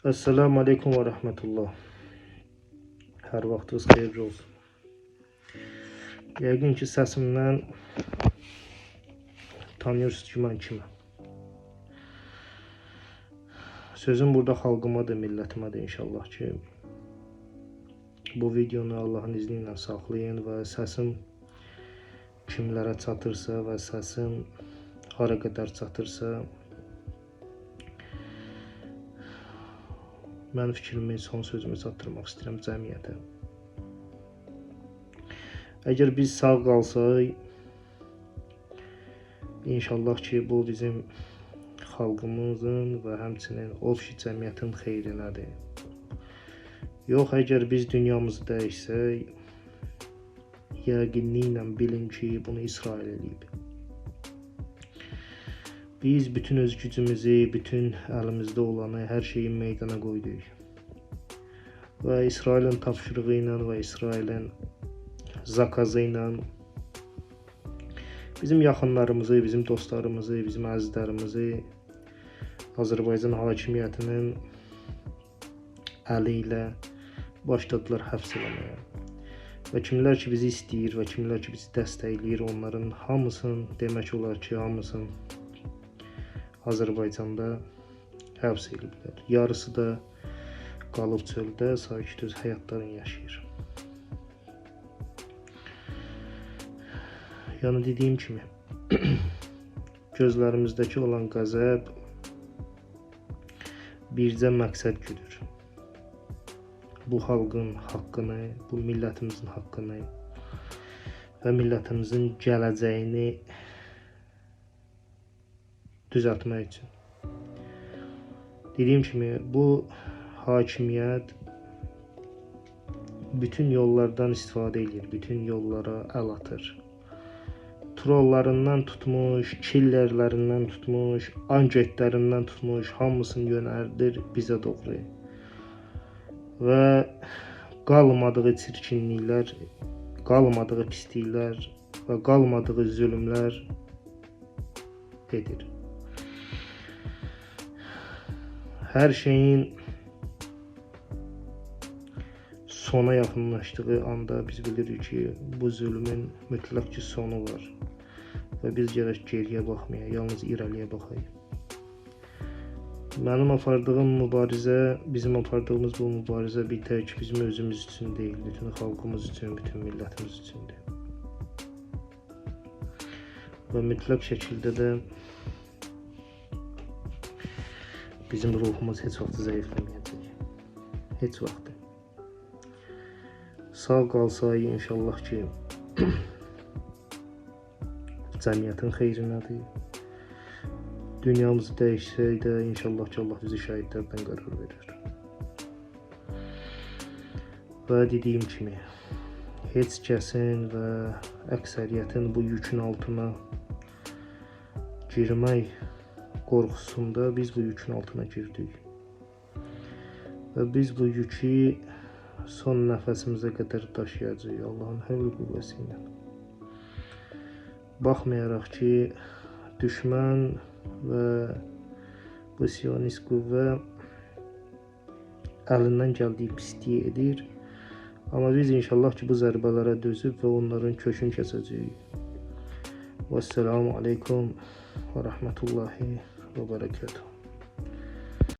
Esselamu Aleyküm ve Rahmetullah. Hər vaxtınız xeyirli olsun. Yəqin ki, səsimdən tanıyırsınız ki, mən kiməm. Sözüm burada xalqımadır, millətimədir inşallah ki. Bu videonu Allahın izni ilə saxlayın və səsim kimlərə çatırsa və səsim hara qədər çatırsa, mən fikrimi, son sözümü çatdırmaq istəyirəm cəmiyyətə. Əgər biz sağ qalsaq, inşallah ki, bu bizim xalqımızın və həmçinin o ki, cəmiyyətin xeyrinədir. Yox, əgər biz dünyamızı dəyişsək, yəqinliklə bilin ki, bunu İsrail eləyib. Biz bütün öz gücümüzü, bütün əlimizdə olanı, hər şeyi meydana qoyduq. Və İsrailin tapşırığı ilə və İsrailin zakazı ilə bizim yaxınlarımızı, bizim dostlarımızı, bizim əzizlərimizi Azərbaycan hakimiyyətinin əli ilə başladılar həbs eləməyə. Və kimlər ki bizi istəyir və kimlər ki bizi dəstəkləyir, onların hamısını demək olar ki, hamısını Azərbaycanda həbs ediblər. Yarısı da qalıb çöldə, sakit öz həyatlarını yaşayır. Yəni dediyim kimi, gözlərimizdəki olan qəzəb bircə məqsəd güdür. Bu xalqın haqqını, bu millətimizin haqqını və millətimizin gələcəyini düzəltmək üçün. Dediyim kimi, bu hakimiyyət bütün yollardan istifadə edir, bütün yollara əl atır. Trollarından tutmuş, killerlərindən tutmuş, anketlərindən tutmuş, hamısını yönəldir bizə doğru. Və qalmadığı çirkinliklər, qalmadığı pisliklər və qalmadığı zülmlər edir. Hər şeyin sona yaxınlaşdığı anda biz bilirik ki, bu zülmün mütləq ki sonu var. Və biz gərək geriyə baxmayaq, yalnız irəliyə baxayıq. Mənim apardığım mübarizə, bizim apardığımız bu mübarizə bir tək bizim özümüz üçün deyil, bütün xalqımız üçün, bütün millətimiz üçündür. Və mütləq şəkildə də bizim ruhumuz heç vaxt zəifləməyəcək. Heç vaxt. Sağ qalsaq inşallah ki, cəmiyyətin xeyrinədir. Dünyamızı dəyişsək də inşallah ki, Allah bizi şəhidlərdən qərar verir. Və dediyim kimi, heç kəsin və əksəriyyətin bu yükün altına girmək qorxusunda biz bu yükün altına girdik. Və biz bu yükü son nəfəsimizə qədər daşıyacağıq Allahın həvl qüvvəsi ilə. Baxmayaraq ki, düşmən və bu siyonist qüvvə əlindən gəldiyi pisliyi edir. Amma biz inşallah ki, bu zərbələrə dözüb və onların kökünü kəsəcəyik. Vəsselamu Aleyküm və Rəhmətullahi və Bərəkətuhu.